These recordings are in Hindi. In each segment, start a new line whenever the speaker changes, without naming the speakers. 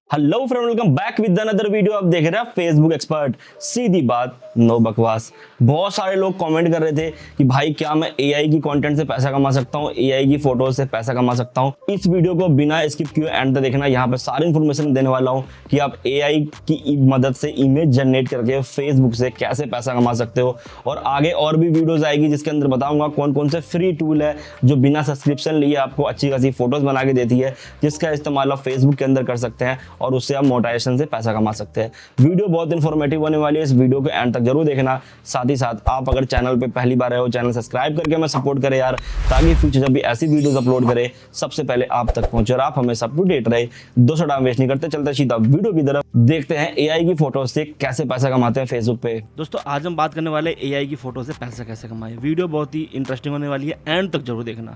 Hello friend, welcome back with another video. आप देख रहे हैं फेसबुक एक्सपर्ट, सीधी बात नो बकवास। बहुत सारे लोग कमेंट कर रहे थे कि भाई क्या मैं एआई की कंटेंट से पैसा कमा सकता हूँ, एआई की फोटो से पैसा कमा सकता हूँ। इस वीडियो को बिना स्किप किए एंड तक देखना। यहाँ पे सारी इन्फॉर्मेशन देने वाला हूँ कि आप एआई की मदद से इमेज जनरेट करके फेसबुक से कैसे पैसा कमा सकते हो। और आगे और भी वीडियोज आएगी जिसके अंदर बताऊंगा कौन कौन से फ्री टूल है जो बिना सब्सक्रिप्शन लिए आपको अच्छी खासी फोटोज बना के देती है, जिसका इस्तेमाल आप फेसबुक के अंदर कर सकते हैं और उससे आप मोनेटाइजेशन से पैसा कमा सकते हैं। वीडियो बहुत इन्फॉर्मेटिव होने वाली है, इस वीडियो को एंड तक जरूर देखना। साथ ही साथ आप अगर चैनल पे पहली बार आए हो, चैनल सब्सक्राइब करके हमें सपोर्ट करें यार, ताकि फ्यूचर जब भी ऐसी वीडियोस अपलोड करें सबसे पहले आप तक पहुंचे और आप हमेशा अप टू डेट रहे। दोस्तों टाइम वेस्ट नहीं करते, चलते सीधा वीडियो की तरफ देखते हैं एआई की फोटो से कैसे पैसा कमाते हैं फेसबुक पे।
दोस्तों आज हम बात करने वाले एआई की फोटो से पैसा कैसे कमाएं। वीडियो बहुत ही इंटरेस्टिंग होने वाली है, एंड तक जरूर देखना।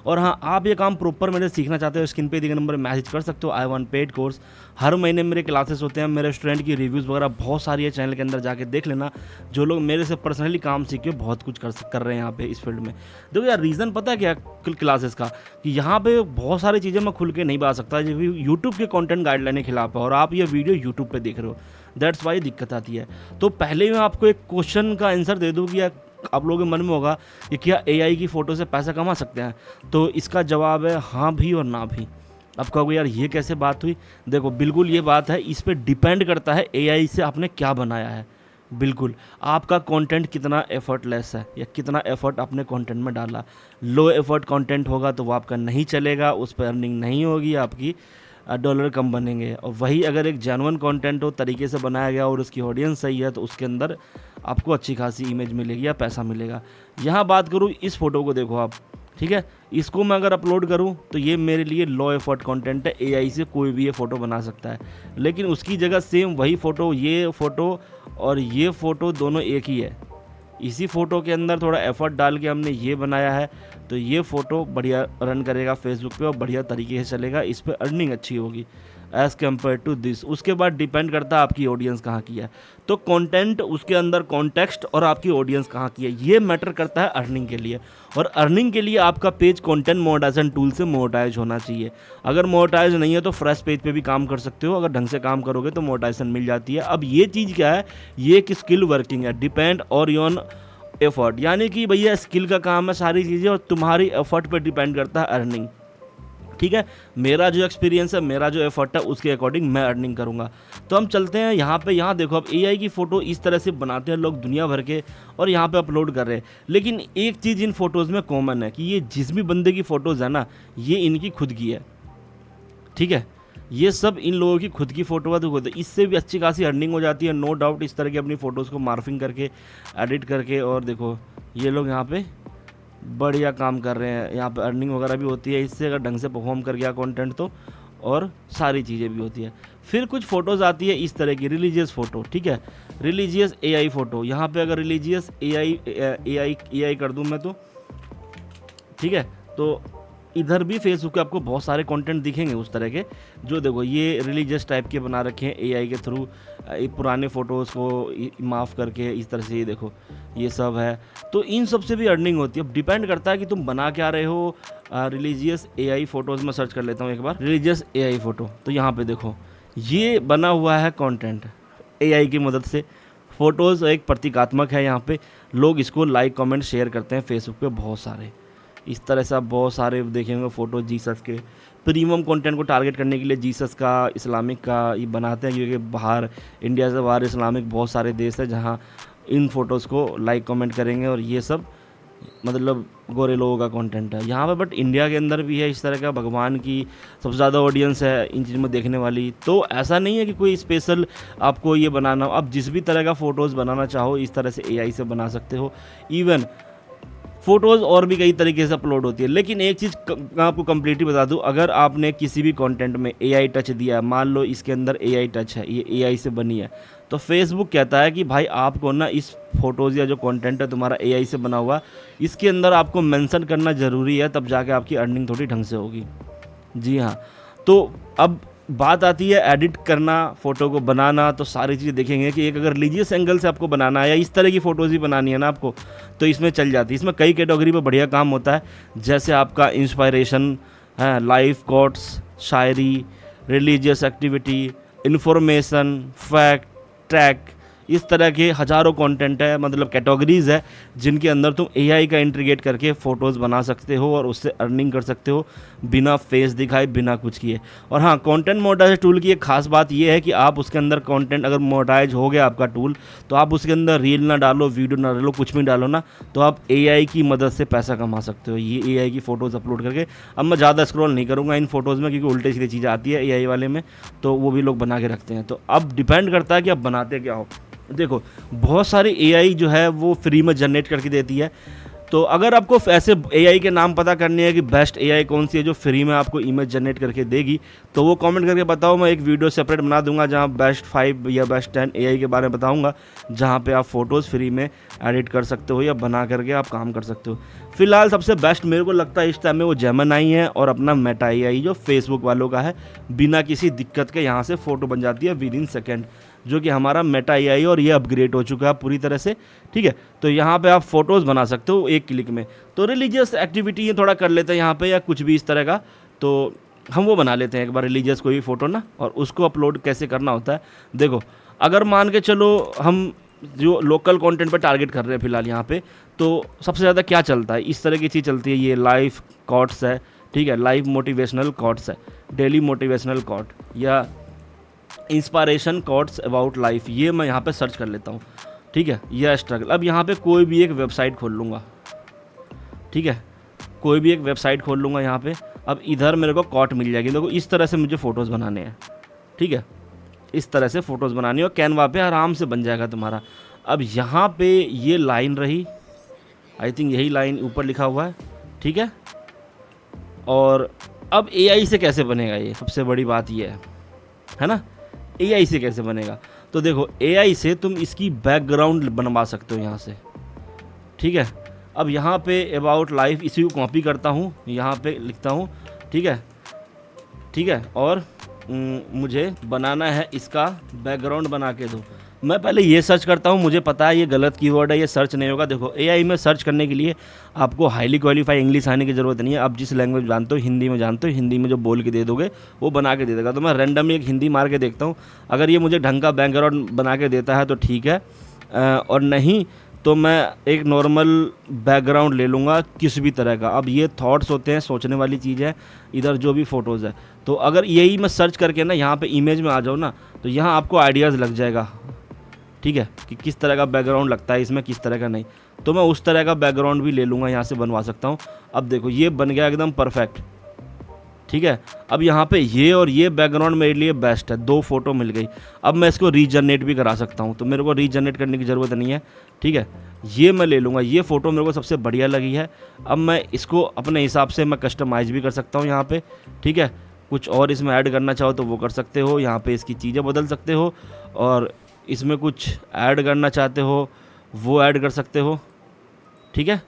और हाँ, आप ये काम प्रॉपर मेरे सीखना चाहते हो, स्क्रीन पे दिए गए नंबर मैसेज कर सकते हो। I want paid course. हर महीने मेरे क्लासेस होते हैं, मेरे स्टूडेंट की रिव्यूज़ वगैरह बहुत सारी है, चैनल के अंदर जाके देख लेना। जो लोग मेरे से पर्सनली काम सीख के बहुत कुछ कर रहे हैं यहाँ पे इस फील्ड में। देखो यार, रीज़न पता है क्या क्लासेस का, कि यहाँ पे बहुत सारी चीज़ें मैं खुल के नहीं बता सकता, जो यूट्यूब के कंटेंट गाइडलाइन के खिलाफ है और आप ये वीडियो यूट्यूब पे देख रहे हो, दैट्स वाई दिक्कत आती है। तो पहले मैं आपको एक क्वेश्चन का आंसर दे दूँ कि आप लोगों के मन में होगा कि क्या एआई की फ़ोटो से पैसा कमा सकते हैं, तो इसका जवाब है हाँ भी और ना भी। आप कहोगे यार ये कैसे बात हुई। देखो बिल्कुल ये बात है, इस पे डिपेंड करता है एआई से आपने क्या बनाया है। बिल्कुल आपका कंटेंट कितना एफर्टलेस है या कितना एफर्ट आपने कंटेंट में डाला। लो एफर्ट कंटेंट होगा तो वो आपका नहीं चलेगा, उस पर अर्निंग नहीं होगी, आपकी डॉलर कम बनेंगे। और वही अगर एक जेन्युइन कंटेंट हो, तरीके से बनाया गया और उसकी ऑडियंस सही है, तो उसके अंदर आपको अच्छी खासी इमेज मिलेगी या पैसा मिलेगा। यहाँ बात करूँ इस फोटो को, देखो आप, ठीक है, इसको मैं अगर अपलोड करूँ तो ये मेरे लिए लो एफर्ट कंटेंट है। एआई से कोई भी ये फ़ोटो बना सकता है, लेकिन उसकी जगह सेम वही फ़ोटो, ये फ़ोटो और ये फ़ोटो दोनों एक ही है। इसी फ़ोटो के अंदर थोड़ा एफर्ट डाल के हमने ये बनाया है, तो ये फ़ोटो बढ़िया रन करेगा फेसबुक पे और बढ़िया तरीके से चलेगा, इस पर अर्निंग अच्छी होगी एज़ कम्पेयर टू दिस। उसके बाद डिपेंड करता है आपकी ऑडियंस कहाँ की है। तो कंटेंट, उसके अंदर कॉन्टेक्स्ट और आपकी ऑडियंस कहाँ की है, ये मैटर करता है अर्निंग के लिए। और अर्निंग के लिए आपका पेज कंटेंट मोनेटाइजेशन टूल से मोनेटाइज होना चाहिए। अगर मोनेटाइज नहीं है तो फ्रेश पेज पे भी काम कर सकते हो, अगर ढंग से काम करोगे तो मोनेटाइजेशन मिल जाती है। अब ये चीज़ क्या है, ये एक स्किल वर्किंग है, डिपेंड और योन एफर्ट, यानी कि भैया स्किल का काम है सारी चीज़ें, और तुम्हारी एफर्ट पे डिपेंड करता है अर्निंग। ठीक है, मेरा जो एक्सपीरियंस है, मेरा जो एफर्ट है, उसके अकॉर्डिंग मैं अर्निंग करूँगा। तो हम चलते हैं यहाँ पे। यहाँ देखो, अब एआई की फ़ोटो इस तरह से बनाते हैं लोग दुनिया भर के और यहाँ पे अपलोड कर रहे हैं। लेकिन एक चीज़ इन फ़ोटोज़ में कॉमन है कि ये जिस भी बंदे की फ़ोटोज़ है ना, ये इनकी खुद की है। ठीक है, ये सब इन लोगों की खुद की फ़ोटो है, तो इससे भी अच्छी खासी अर्निंग हो जाती है, नो डाउट। इस तरह की अपनी फ़ोटोज़ को मार्फिंग करके, एडिट करके, और देखो ये लोग यहाँ पे बढ़िया काम कर रहे हैं। यहाँ पे अर्निंग वगैरह भी होती है इससे, अगर ढंग से परफॉर्म कर गया कंटेंट तो, और सारी चीज़ें भी होती है। फिर कुछ फ़ोटोज़ आती है इस तरह की, रिलीजियस फ़ोटो। ठीक है, रिलीजियस एआई फ़ोटो। यहाँ पे अगर रिलीजियस एआई कर दूँ मैं तो, ठीक है, तो इधर भी फेसबुक पे आपको बहुत सारे कंटेंट दिखेंगे उस तरह के, जो देखो ये रिलीजियस टाइप के बना रखे हैं एआई के थ्रू, पुराने फ़ोटोज़ को माफ़ करके इस तरह से, ये देखो ये सब है। तो इन सब से भी अर्निंग होती है। अब डिपेंड करता है कि तुम बना क्या रहे हो। रिलीजियस एआई फ़ोटोज़ में सर्च कर लेता हूँ एक बार, रिलीजियस एआई फ़ोटो। तो यहाँ पे देखो ये बना हुआ है कंटेंट एआई की मदद से। फ़ोटोज़ एक प्रतीकात्मक है, यहाँ पे लोग इसको लाइक कमेंट शेयर करते हैं फेसबुक पे बहुत सारे। इस तरह से आप बहुत सारे देखेंगे फ़ोटो जीसस के। प्रीमियम कंटेंट को टारगेट करने के लिए जीसस का, इस्लामिक का ये बनाते हैं, क्योंकि बाहर, इंडिया से बाहर इस्लामिक बहुत सारे देश हैं जहाँ इन फ़ोटोज़ को लाइक कमेंट करेंगे, और ये सब मतलब गोरे लोगों का कंटेंट है यहाँ पे। बट इंडिया के अंदर भी है इस तरह का, भगवान की सबसे ज़्यादा ऑडियंस है इन चीज़ में देखने वाली। तो ऐसा नहीं है कि कोई स्पेशल आपको ये बनाना हो, आप जिस भी तरह का फ़ोटोज़ बनाना चाहो इस तरह से एआई से बना सकते हो। इवन फ़ोटोज़ और भी कई तरीके से अपलोड होती है। लेकिन एक चीज़ मैं आपको कम्प्लीटली बता दूं, अगर आपने किसी भी कंटेंट में एआई टच दिया है, मान लो इसके अंदर एआई टच है, ये एआई से बनी है, तो फेसबुक कहता है कि भाई आपको ना इस फ़ोटोज़ या जो कंटेंट है तुम्हारा एआई से बना हुआ, इसके अंदर आपको मेंशन करना ज़रूरी है, तब जाके आपकी अर्निंग थोड़ी ढंग से होगी। जी हाँ, तो अब बात आती है एडिट करना, फ़ोटो को बनाना। तो सारी चीज़ें देखेंगे कि एक अगर रिलीजियस एंगल से आपको बनाना है या इस तरह की फ़ोटोज़ ही बनानी है ना आपको, तो इसमें चल जाती है। इसमें कई कैटेगरी पे बढ़िया काम होता है, जैसे आपका इंस्पायरेशन है, लाइफ कोट्स, शायरी, religious activity, information, fact, track, इस तरह के हज़ारों कंटेंट है, मतलब कैटेगरीज़ है जिनके अंदर तुम एआई का इंटीग्रेट करके फ़ोटोज़ बना सकते हो और उससे अर्निंग कर सकते हो बिना फेस दिखाए, बिना कुछ किए। और हाँ, कंटेंट मोनेटाइज टूल की एक खास बात ये है कि आप उसके अंदर कंटेंट अगर मोनेटाइज हो गया आपका टूल, तो आप उसके अंदर रील ना डालो, वीडियो ना डालो, कुछ भी डालो ना, तो आप एआई की मदद से पैसा कमा सकते हो ये एआई की फ़ोटोज़ अपलोड करके। अब मैं ज़्यादा स्क्रॉल नहीं करूँगा इन फ़ोटोज़ में, क्योंकि उल्टे सीधे चीज़ें आती है एआई वाले में, तो वो भी लोग बना के रखते हैं। तो अब डिपेंड करता है कि आप बनाते क्या हो। देखो, बहुत सारी एआई जो है वो फ्री में जनरेट करके देती है। तो अगर आपको ऐसे एआई के नाम पता करने हैं कि बेस्ट एआई कौन सी है जो फ्री में आपको इमेज जनरेट करके देगी, तो वो कमेंट करके बताओ। मैं एक वीडियो सेपरेट बना दूंगा जहां बेस्ट 5 या बेस्ट 10 एआई के बारे में बताऊंगा, जहां पे आप फ़ोटोज़ फ्री में एडिट कर सकते हो या बना करके आप काम कर सकते हो। फिलहाल सबसे बेस्ट मेरे को लगता है इस टाइम में वो जेमिनी है और अपना मेटा एआई जो फेसबुक वालों का है। बिना किसी दिक्कत के यहाँ से फ़ोटो बन जाती है विद इन सेकेंड, जो कि हमारा मेटा एआई और ये अपग्रेड हो चुका है पूरी तरह से। ठीक है, तो यहाँ पे आप फ़ोटोज़ बना सकते हो एक क्लिक में। तो रिलीजियस एक्टिविटी ये थोड़ा कर लेते हैं यहाँ पे, या कुछ भी इस तरह का, तो हम वो बना लेते हैं एक बार रिलीजियस कोई भी फ़ोटो ना, और उसको अपलोड कैसे करना होता है। देखो, अगर मान के चलो हम जो लोकल कंटेंट पे टारगेट कर रहे हैं फिलहाल यहाँ पे, तो सबसे ज़्यादा क्या चलता है, इस तरह की चीज़ चलती है। ये लाइफ कोट्स है, ठीक है, लाइव मोटिवेशनल कोट्स है, डेली मोटिवेशनल कोट या इंस्पायरेशन कोट्स अबाउट लाइफ, ये मैं यहाँ पे सर्च कर लेता हूँ। ठीक है, यह स्ट्रगल। अब यहाँ पे कोई भी एक वेबसाइट खोल लूँगा, ठीक है, कोई भी एक वेबसाइट खोल लूँगा यहाँ पे। अब इधर मेरे को कोट मिल जाएगी। देखो, इस तरह से मुझे फ़ोटोज़ बनाने हैं, ठीक है, इस तरह से फ़ोटोज़ बनानी है और कैनवा पे आराम से बन जाएगा तुम्हारा। अब यहाँ पे ये लाइन रही, आई थिंक यही लाइन ऊपर लिखा हुआ है, ठीक है। और अब एआई से कैसे बनेगा, ये सबसे बड़ी बात ये है ना, एआई से कैसे बनेगा। तो देखो, एआई से तुम इसकी बैकग्राउंड बनवा सकते हो यहाँ से, ठीक है। अब यहाँ पे अबाउट लाइफ, इसी को कॉपी करता हूँ, यहाँ पे लिखता हूँ, ठीक है, ठीक है। और मुझे बनाना है इसका बैकग्राउंड बना के दो। मैं पहले ये सर्च करता हूँ, मुझे पता है ये गलत कीवर्ड है, ये सर्च नहीं होगा। देखो, एआई में सर्च करने के लिए आपको हाईली क्वालिफाई इंग्लिश आने की ज़रूरत नहीं है। आप जिस लैंग्वेज जानते हो, हिंदी में जानते हो, हिंदी में जो बोल के दे दोगे वो बना के दे देगा। तो मैं रैंडमली एक हिंदी मार के देखता हूँ, अगर ये मुझे ढंग का बैकग्राउंड बना के देता है तो ठीक है, और नहीं तो मैं एक नॉर्मल बैकग्राउंड ले लूँगा किस भी तरह का। अब ये थॉट्स होते हैं, सोचने वाली चीज़ है, इधर जो भी फ़ोटोज़ है। तो अगर यही मैं सर्च करके ना यहाँ पे इमेज में आ जाऊँ ना, तो यहाँ आपको आइडियाज़ लग जाएगा, ठीक है, कि किस तरह का बैकग्राउंड लगता है इसमें, किस तरह का नहीं। तो मैं उस तरह का बैकग्राउंड भी ले लूँगा, यहाँ से बनवा सकता हूँ। अब देखो, ये बन गया एकदम परफेक्ट, ठीक है। अब यहाँ पे ये और ये बैकग्राउंड मेरे लिए बेस्ट है, 2 फ़ोटो मिल गई। अब मैं इसको रीजनरेट भी करा सकता हूँ, तो मेरे को रीजनरेट करने की ज़रूरत नहीं है, ठीक है। ये मैं ले लूँगा, ये फ़ोटो मेरे को सबसे बढ़िया लगी है। अब मैं इसको अपने हिसाब से मैं कस्टमाइज़ भी कर सकता हूँ यहाँ पे, ठीक है। कुछ और इसमें ऐड करना चाहो तो वो कर सकते हो, यहाँ पे इसकी चीज़ें बदल सकते हो, और इसमें कुछ ऐड करना चाहते हो वो ऐड कर सकते हो, ठीक है।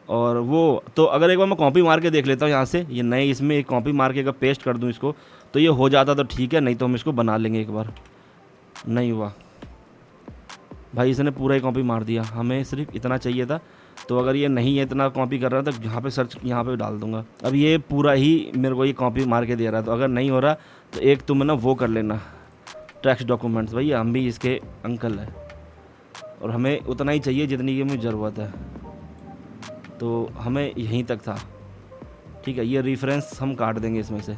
और वो तो अगर एक बार मैं कॉपी मार के देख लेता हूँ यहाँ से, ये नए इसमें एक कॉपी मार के अगर पेस्ट कर दूँ इसको, तो ये हो जाता तो ठीक है, नहीं तो हम इसको बना लेंगे एक बार। नहीं हुआ भाई, इसने पूरा ही कॉपी मार दिया, हमें सिर्फ इतना चाहिए था। तो अगर ये नहीं है, इतना कॉपी कर रहा था, तो यहाँ पे सर्च यहाँ पे डाल दूंगा। अब ये पूरा ही मेरे को ये कॉपी मार के दे रहा है, तो अगर नहीं हो रहा तो एक तुम ना वो कर लेना, टेक्स्ट डॉक्यूमेंट्स। भैया हम भी इसके अंकल हैं और हमें उतना ही चाहिए जितनी की मुझे ज़रूरत है, तो हमें यहीं तक था, ठीक है। ये रेफरेंस हम काट देंगे इसमें से,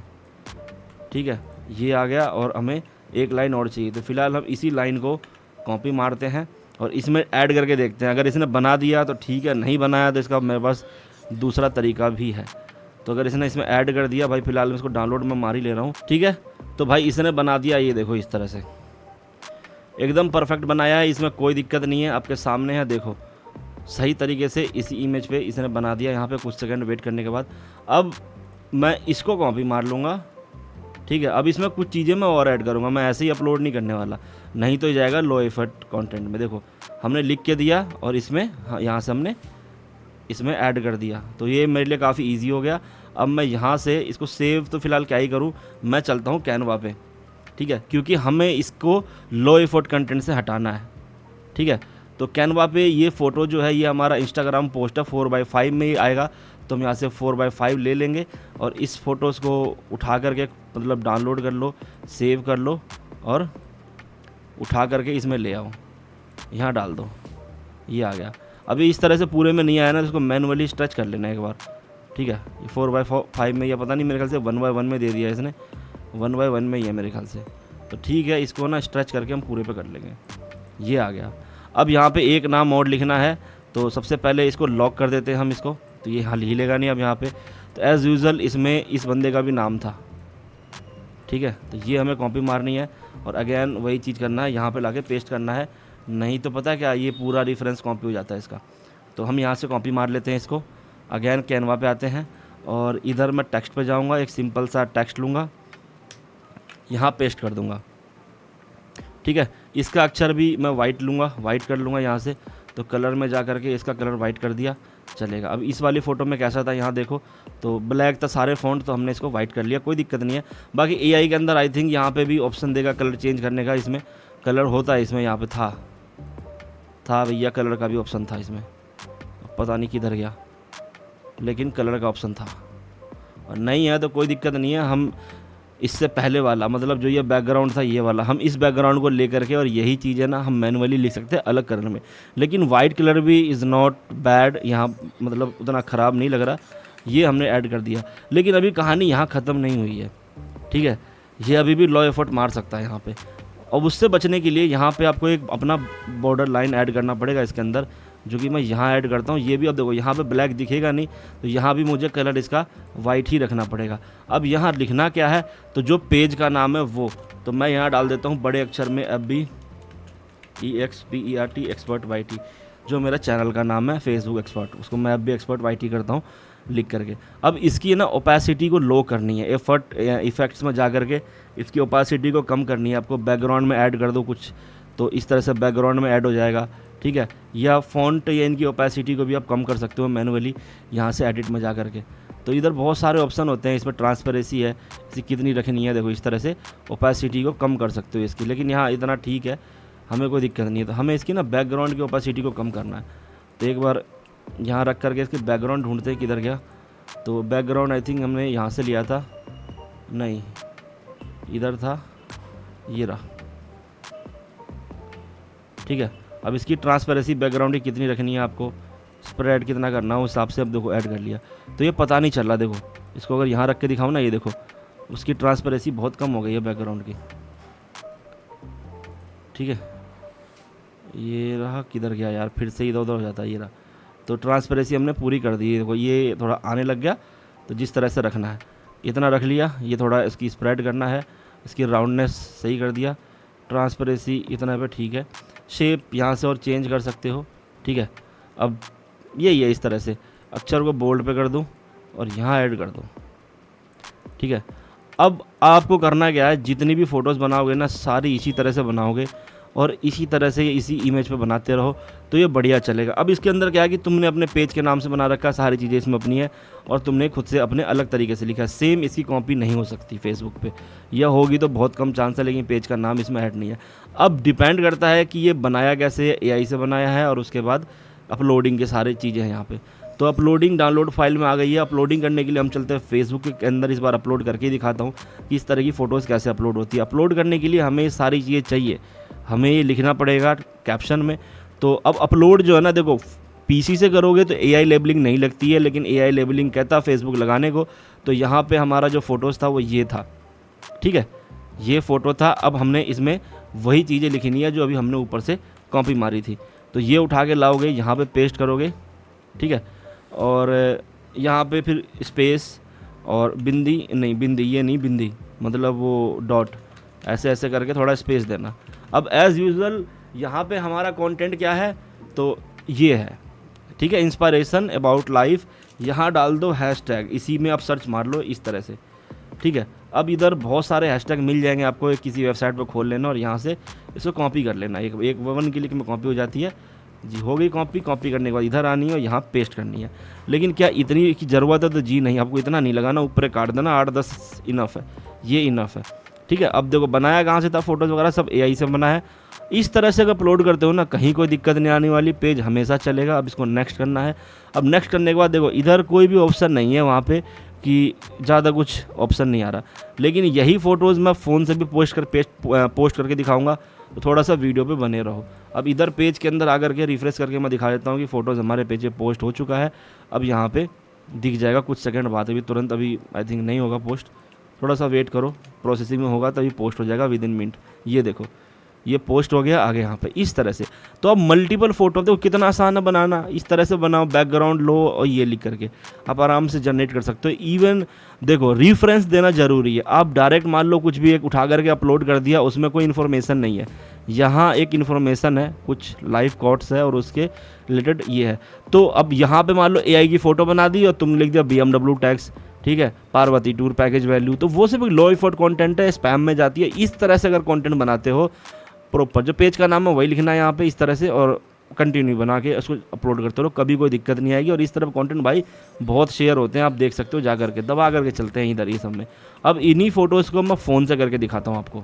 ठीक है, ये आ गया। और हमें एक लाइन और चाहिए, तो फिलहाल हम इसी लाइन को कॉपी मारते हैं और इसमें ऐड करके देखते हैं। अगर इसने बना दिया तो ठीक है, नहीं बनाया तो इसका मेरे पास दूसरा तरीका भी है। तो अगर इसने इसमें ऐड कर दिया भाई, फिलहाल मैं इसको डाउनलोड में मार ही ले रहा हूँ, ठीक है। तो भाई इसने बना दिया, ये देखो इस तरह से एकदम परफेक्ट बनाया है, इसमें कोई दिक्कत नहीं है, आपके सामने है, देखो सही तरीके से इसी इमेज पे इसने बना दिया। यहाँ पे कुछ सेकंड वेट करने के बाद अब मैं इसको कॉपी मार लूँगा, ठीक है। अब इसमें कुछ चीज़ें मैं और ऐड करूँगा, मैं ऐसे ही अपलोड नहीं करने वाला, नहीं तो जाएगा लो एफर्ट कंटेंट में। देखो हमने लिख के दिया और इसमें यहाँ से हमने इसमें ऐड कर दिया, तो ये मेरे लिए काफ़ी ईजी हो गया। अब मैं यहाँ से इसको सेव तो फ़िलहाल क्या ही करूँ, मैं चलता हूँ कैनवा पे, ठीक है, क्योंकि हमें इसको लो एफर्ट कंटेंट से हटाना है, ठीक है। तो कैनवा पे ये फ़ोटो जो है ये हमारा इंस्टाग्राम पोस्ट है, 4x5 में ही आएगा। तो हम यहाँ से 4x5 ले लेंगे और इस फ़ोटोज़ को उठा करके मतलब डाउनलोड कर लो, सेव कर लो और उठा करके इसमें ले आओ, यहाँ डाल दो, ये आ गया। अभी इस तरह से पूरे में नहीं आया ना, तो इसको मैनुअली स्ट्रेच कर लेना एक बार, ठीक है। ये 4x5 में या पता नहीं, मेरे ख्याल से 1x1 में दे दिया इसने, 1x1 में ही है मेरे ख्याल से। तो ठीक है, इसको ना स्ट्रेच करके हम पूरे पे कर लेंगे। ये आ गया। अब यहाँ पे एक नाम और लिखना है, तो सबसे पहले इसको लॉक कर देते हैं हम इसको, तो ये हाल हिलेगा नहीं अब यहाँ पे। तो एज़ यूज़ुअल इसमें इस बंदे का भी नाम था, ठीक है। तो ये हमें कॉपी मारनी है और अगेन वही चीज़ करना है, यहाँ पे लाके पेस्ट करना है, नहीं तो पता क्या ये पूरा रेफरेंस कॉपी हो जाता है इसका। तो हम यहाँ से कॉपी मार लेते हैं इसको। अगेन कैनवा पे आते हैं और इधर मैं टेक्स्ट पे जाऊँगा, एक सिंपल सा टेक्स्ट लूँगा, यहाँ पेस्ट कर दूँगा, ठीक है। इसका अक्षर भी मैं वाइट लूँगा, वाइट कर लूँगा यहाँ से। तो कलर में जा करके इसका कलर वाइट कर दिया, चलेगा। अब इस वाली फ़ोटो में कैसा था, यहाँ देखो तो ब्लैक था सारे फ़ॉन्ट, तो हमने इसको वाइट कर लिया, कोई दिक्कत नहीं है। बाकी एआई के अंदर आई थिंक यहाँ पे भी ऑप्शन देगा कलर चेंज करने का, इसमें कलर होता है, इसमें यहाँ पे था भैया, कलर का भी ऑप्शन था इसमें, पता नहीं किधर गया, लेकिन कलर का ऑप्शन था। और नहीं है तो कोई दिक्कत नहीं है, हम इससे पहले वाला मतलब जो ये बैकग्राउंड था ये वाला, हम इस बैकग्राउंड को लेकर के और यही चीज़ है ना हम मैनुअली लिख सकते हैं अलग कलर में। लेकिन वाइट कलर भी इज़ नॉट बैड, यहाँ मतलब उतना ख़राब नहीं लग रहा, ये हमने ऐड कर दिया। लेकिन अभी कहानी यहाँ ख़त्म नहीं हुई है, ठीक है। ये अभी भी लो एफर्ट मार सकता है यहाँ पे, और उससे बचने के लिए यहाँ पे आपको एक अपना बॉर्डर लाइन ऐड करना पड़ेगा इसके अंदर, जो कि मैं यहाँ ऐड करता हूँ। ये भी अब देखो यहाँ पे ब्लैक दिखेगा नहीं, तो यहाँ भी मुझे कलर इसका वाइट ही रखना पड़ेगा। अब यहाँ लिखना क्या है, तो जो पेज का नाम है वो, तो मैं यहाँ डाल देता हूँ बड़े अक्षर में FBEXPERT एक्सपर्ट YT, जो मेरा चैनल का नाम है फेसबुक एक्सपर्ट, उसको मैं FB एक्सपर्ट YT करता हूँ लिख करके। अब इसकी ना ओपेसिटी को लो करनी है, इफेक्ट्स में जा करके इसकी ओपेसिटी को कम करनी है आपको। बैकग्राउंड में ऐड कर दो कुछ, तो इस तरह से बैकग्राउंड में ऐड हो जाएगा, ठीक है। या फ़ॉन्ट या इनकी ओपेसिटी को भी आप कम कर सकते हो मैनुअली यहाँ से एडिट में जा करके। तो इधर बहुत सारे ऑप्शन होते हैं, इसमें ट्रांसपेरेंसी है, इसे कितनी रखनी है, देखो इस तरह से ओपेसिटी को कम कर सकते हो इसकी। लेकिन यहाँ इतना ठीक है, हमें कोई दिक्कत नहीं है। तो हमें इसकी ना बैकग्राउंड की ओपेसिटी को कम करना है, तो एक बार यहाँ रख करके इसके बैकग्राउंड ढूंढते हैं किधर गया। तो बैकग्राउंड आई थिंक हमने यहाँ से लिया था, नहीं इधर था, ये रहा, ठीक है। अब इसकी ट्रांसपेरेंसी बैकग्राउंड की कितनी रखनी है आपको, स्प्रेड कितना करना है उस हिसाब से अब देखो ऐड कर लिया। तो ये पता नहीं चल रहा, देखो इसको अगर यहाँ रख के दिखाऊँ ना, ये देखो उसकी ट्रांसपेरेंसी बहुत कम हो गई है बैकग्राउंड की, ठीक है। ये रहा, किधर गया यार, फिर से इधर उधर हो जाता है, ये रहा। तो ट्रांसपेरेंसी हमने पूरी कर दी है, देखो ये थोड़ा आने लग गया। तो जिस तरह से रखना है इतना रख लिया, ये थोड़ा इसकी स्प्रेड करना है, इसकी राउंडनेस सही कर दिया, ट्रांसपेरेंसी इतना पे ठीक है। शेप यहाँ से और चेंज कर सकते हो, ठीक है। अब यही है, इस तरह से अक्षर को बोल्ड पे कर दूँ और यहाँ ऐड कर दूँ, ठीक है। अब आपको करना क्या है, जितनी भी फ़ोटोज़ बनाओगे ना सारी इसी तरह से बनाओगे और इसी तरह से इसी इमेज पे बनाते रहो, तो ये बढ़िया चलेगा। अब इसके अंदर क्या है कि तुमने अपने पेज के नाम से बना रखा है, सारी चीज़ें इसमें अपनी है और तुमने खुद से अपने अलग तरीके से लिखा है। सेम इसकी कॉपी नहीं हो सकती फेसबुक पे, या होगी तो बहुत कम चांस है, लेकिन पेज का नाम इसमें ऐड नहीं है। अब डिपेंड करता है कि ये बनाया कैसे है, AI से बनाया है और उसके बाद अपलोडिंग के सारी चीज़ें हैं यहाँ पे। तो अपलोडिंग डाउनलोड फाइल में आ गई है। अपलोडिंग करने के लिए हम चलते हैं फेसबुक के अंदर, इस बार अपलोड करके ही दिखाता हूँ कि इस तरह की फ़ोटोज़ कैसे अपलोड होती है। अपलोड करने के लिए हमें सारी चीज़ें चाहिए, हमें ये लिखना पड़ेगा कैप्शन में। तो अब अपलोड जो है ना, देखो PC से करोगे तो AI लेबलिंग नहीं लगती है, लेकिन AI लेबलिंग कहता है फेसबुक लगाने को। तो यहाँ पे हमारा जो फ़ोटोज़ था वो ये था, ठीक है, ये फ़ोटो था। अब हमने इसमें वही चीज़ें लिखनी है जो अभी हमने ऊपर से कॉपी मारी थी। तो ये उठा के लाओगे, यहाँ पे पेस्ट करोगे, ठीक है। और यहाँ पे फिर स्पेस और बिंदी, नहीं बिंदी, ये नहीं बिंदी, मतलब वो डॉट, ऐसे ऐसे करके थोड़ा स्पेस देना। अब एज़ यूजुअल यहाँ पे हमारा कंटेंट क्या है, तो ये है, ठीक है, इंस्पायरेशन अबाउट लाइफ। यहाँ डाल दो हैशटैग, इसी में आप सर्च मार लो इस तरह से, ठीक है। अब इधर बहुत सारे हैशटैग मिल जाएंगे आपको, किसी वेबसाइट पर खोल लेना और यहाँ से इसको कॉपी कर लेना। एक 1 क्लिक में कॉपी हो जाती है जी, हो गई कॉपी। कॉपी करने के बाद इधर आनी है और यहाँ पेस्ट करनी है। लेकिन क्या इतनी की ज़रूरत है, तो जी नहीं, आपको इतना नहीं लगाना, ऊपर काट देना, 8-10 इनफ है, ये इनफ है, ठीक है। अब देखो बनाया कहाँ से था, फोटोज़ वगैरह सब एआई से बना है। इस तरह से अगर अपलोड करते हो ना, कहीं कोई दिक्कत नहीं आने वाली, पेज हमेशा चलेगा। अब इसको नेक्स्ट करना है। अब नेक्स्ट करने के बाद देखो इधर कोई भी ऑप्शन नहीं है वहाँ पे कि ज़्यादा कुछ ऑप्शन नहीं आ रहा, लेकिन यही फ़ोटोज़ मैं फ़ोन से भी पोस्ट करके दिखाऊंगा, तो थोड़ा सा वीडियो पे बने रहो। अब इधर पेज के अंदर आकर के रिफ्रेश करके मैं दिखा देता हूँ कि फ़ोटोज़ हमारे पेज पे पोस्ट हो चुका है। अब यहाँ पे दिख जाएगा कुछ सेकंड बाद, अभी तुरंत अभी आई थिंक नहीं होगा पोस्ट, थोड़ा सा वेट करो, प्रोसेसिंग में होगा तभी पोस्ट हो जाएगा विद इन मिनट। ये देखो ये पोस्ट हो गया आगे यहाँ पे इस तरह से। तो अब मल्टीपल फ़ोटो देखो कितना आसान है बनाना, इस तरह से बनाओ, बैकग्राउंड लो और ये लिख करके आप आराम से जनरेट कर सकते हो। इवन देखो रिफरेंस देना ज़रूरी है। आप डायरेक्ट मान लो कुछ भी एक उठा करके अपलोड कर दिया, उसमें कोई इन्फॉर्मेशन नहीं है, यहाँ एक इन्फॉर्मेशन है, कुछ लाइव कोट्स है और उसके रिलेटेड ये है। तो अब यहाँ पे मान लो एआई की फ़ोटो बना दी और तुम लिख दिया BMW टैक्स, ठीक है, पार्वती टूर पैकेज वैल्यू, तो वो सिर्फ लो एफर्ट कंटेंट है, स्पैम में जाती है। इस तरह से अगर कंटेंट बनाते हो प्रॉपर, जो पेज का नाम है वही लिखना है यहाँ पे इस तरह से, और कंटिन्यू बना के उसको अपलोड करते रहो, कभी कोई दिक्कत नहीं आएगी। और इस तरफ कंटेंट भाई बहुत शेयर होते हैं, आप देख सकते हो जा करके, दबा करके चलते हैं इधर ये सब में। अब इन्हीं फ़ोटोज़ को मैं फ़ोन से करके दिखाता हूँ आपको।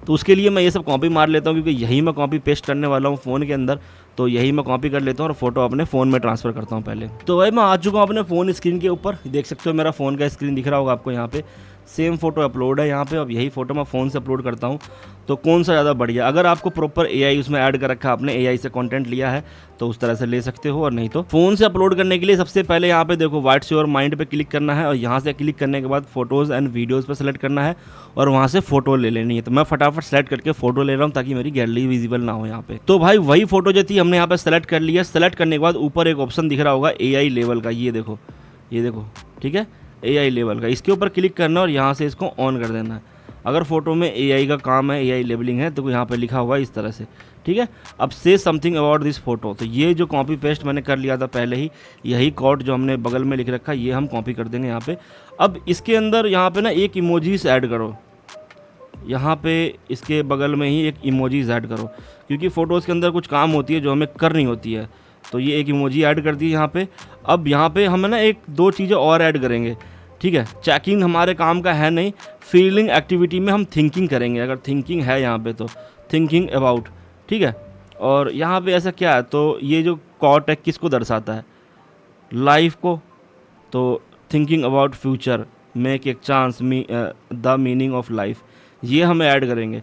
तो उसके लिए मैं ये सब कॉपी मार लेता हूँ, क्योंकि यही मैं कॉपी पेस्ट करने वाला हूँ फ़ोन के अंदर। तो यही मैं कॉपी कर लेता हूँ और फोटो अपने फ़ोन में ट्रांसफ़र करता हूँ पहले। तो भाई मैं आ चुका हूँ अपने फ़ोन स्क्रीन के ऊपर, देख सकते हो मेरा फ़ोन का स्क्रीन दिख रहा होगा आपको यहाँ पे। सेम फ़ोटो अपलोड है यहाँ पे। अब यही फ़ोटो मैं फ़ोन से अपलोड करता हूँ, तो कौन सा ज़्यादा बढ़िया, अगर आपको प्रॉपर एआई उसमें ऐड कर रखा है, आपने एआई से कंटेंट लिया है तो उस तरह से ले सकते हो, और नहीं तो फ़ोन से अपलोड करने के लिए सबसे पहले यहाँ पे देखो व्हाट्स योर माइंड पे क्लिक करना है, और यहाँ से क्लिक करने के बाद फ़ोटोज़ एंड वीडियोज़ पर सेलेक्ट करना है और वहाँ से फ़ोटो ले लेनी है। तो मैं फटाफट सेलेक्ट करके फ़ोटो ले रहा हूँ ताकि मेरी गैलरी विजिबल ना हो यहाँ पे। तो भाई वही फ़ोटो जो थी हमने यहाँ पे सेलेक्ट कर लिया। सेलेक्ट करने के बाद ऊपर एक ऑप्शन दिख रहा होगा एआई लेवल का, ये देखो ठीक है, एआई लेवल का, इसके ऊपर क्लिक करना और यहाँ से इसको ऑन कर देना है। अगर फोटो में एआई का काम है, एआई लेबलिंग है, तो यहाँ पे लिखा हुआ है इस तरह से, ठीक है। अब से समथिंग अबाउट दिस फोटो, तो ये जो कॉपी पेस्ट मैंने कर लिया था पहले ही, यही कोड जो हमने बगल में लिख रखा है ये हम कॉपी कर देंगे यहाँ पे। अब इसके अंदर यहाँ पे ना एक इमोजीज ऐड करो, यहाँ पे इसके बगल में ही एक इमोजीज ऐड करो, क्योंकि फ़ोटोज़ के अंदर कुछ काम होती है जो हमें करनी होती है। तो ये एक इमोजी ऐड कर दी यहाँ पे। अब यहाँ पे हम ना एक दो चीज़ें और ऐड करेंगे, ठीक है। चेकिंग हमारे काम का है नहीं, फीलिंग एक्टिविटी में हम थिंकिंग करेंगे। अगर थिंकिंग है यहाँ पे तो थिंकिंग अबाउट, ठीक है। और यहाँ पे ऐसा क्या है, तो ये जो कॉट है किसको दर्शाता है, लाइफ को। तो थिंकिंग अबाउट फ्यूचर, मेक एक chance, the meaning of life, ये हम ऐड करेंगे,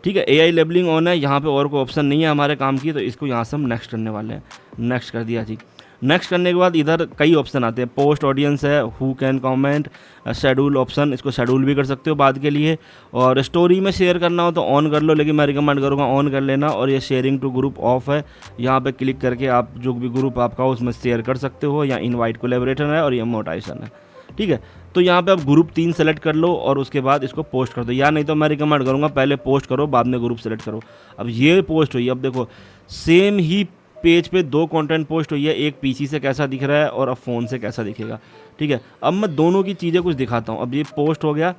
ठीक है। एआई लेबलिंग ऑन है, यहाँ पे और कोई ऑप्शन नहीं है हमारे काम की, तो इसको यहाँ से हम नेक्स्ट करने वाले हैं। नेक्स्ट कर दिया जी। नेक्स्ट करने के बाद इधर कई ऑप्शन आते हैं, पोस्ट ऑडियंस है, who can comment, schedule option, इसको शेड्यूल भी कर सकते हो बाद के लिए। और स्टोरी में शेयर करना हो तो ऑन कर लो, लेकिन मैं रिकमेंड करूँगा ऑन कर लेना। और ये शेयरिंग टू ग्रुप ऑफ है, यहाँ पे क्लिक करके आप जो भी ग्रुप आपका हो उसमें शेयर कर सकते हो, या इनवाइट कोलैबोरेटर है और ये मोटाइजेशन है, ठीक है। तो यहाँ पे आप ग्रुप 3 सेलेक्ट कर लो और उसके बाद इसको पोस्ट कर दो, या नहीं तो मैं रिकमेंड करूँगा पहले पोस्ट करो बाद में ग्रुप सेलेक्ट करो। अब ये पोस्ट हुई, अब देखो सेम ही पेज पे दो कंटेंट पोस्ट हुई है, एक पीसी से कैसा दिख रहा है और अब फ़ोन से कैसा दिखेगा, ठीक है। अब मैं दोनों की चीज़ें कुछ दिखाता हूँ। अब ये पोस्ट हो गया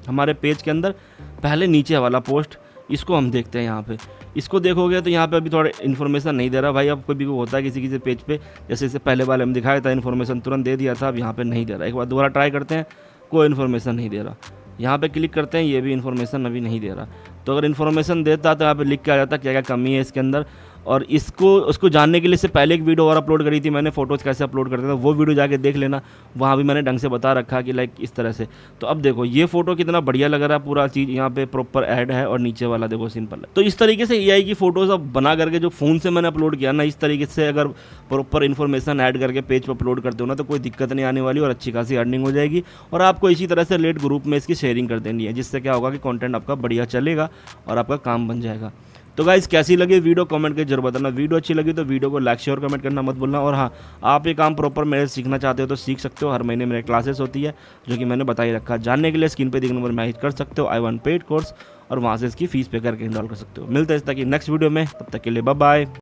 हमारे पेज के अंदर, पहले नीचे वाला पोस्ट, इसको हम देखते हैं यहाँ पे। इसको देखोगे तो यहाँ पे अभी थोड़ा इन्फॉर्मेशन नहीं दे रहा भाई। अब कोई भी होता है किसी पेज पे, जैसे इससे पहले वाले हम दिखाया था इन्फॉर्मेशन तुरंत दे दिया था, अब यहाँ पे नहीं दे रहा। एक बार दोबारा ट्राई करते हैं, कोई इन्फॉर्मेशन नहीं दे रहा। यहाँ पे क्लिक करते हैं, ये भी इन्फॉर्मेशन अभी नहीं दे रहा। तो अगर इन्फॉर्मेशन देता तो यहाँ पे लिख के आ जाता क्या क्या कमी है इसके अंदर। और उसको जानने के लिए से पहले एक वीडियो और अपलोड करी थी मैंने, फ़ोटोज़ कैसे अपलोड करते थे, वो वीडियो जाके देख लेना, वहाँ भी मैंने ढंग से बता रखा कि लाइक इस तरह से। तो अब देखो ये फ़ोटो कितना बढ़िया लग रहा है, पूरा चीज़ यहाँ पे प्रॉपर ऐड है और नीचे वाला देखो सिंपल है। तो इस तरीके से एआई की फ़ोटोज़ अब बना करके जो फ़ोन से मैंने अपलोड किया ना, इस तरीके से अगर प्रॉपर इन्फॉर्मेशन ऐड करके पेज पर अपलोड करते हो ना, तो कोई दिक्कत नहीं आने वाली और अच्छी खासी अर्निंग हो जाएगी। और आपको इसी तरह से लेट ग्रुप में इसकी शेयरिंग कर देनी है, जिससे क्या होगा कि कंटेंट आपका बढ़िया चलेगा और आपका काम बन जाएगा। तो गाइस कैसी लगी वीडियो कमेंट करके जरूर बताना। वीडियो अच्छी लगी तो वीडियो को लाइक शेयर कमेंट करना मत भूलना। और हाँ, आप ये काम प्रॉपर मेरे सीखना चाहते हो तो सीख सकते हो, हर महीने मेरे क्लासेस होती है जो कि मैंने बता ही रखा है। जानने के लिए स्क्रीन पे दिखे नंबर मैसेज कर सकते हो, I1 पेड कोर्स, और वहाँ से इसकी फीस पे करके इनरोल कर सकते हो। मिलते हैं इस तक की नेक्स्ट वीडियो में, तब तक के लिए बाय बाय।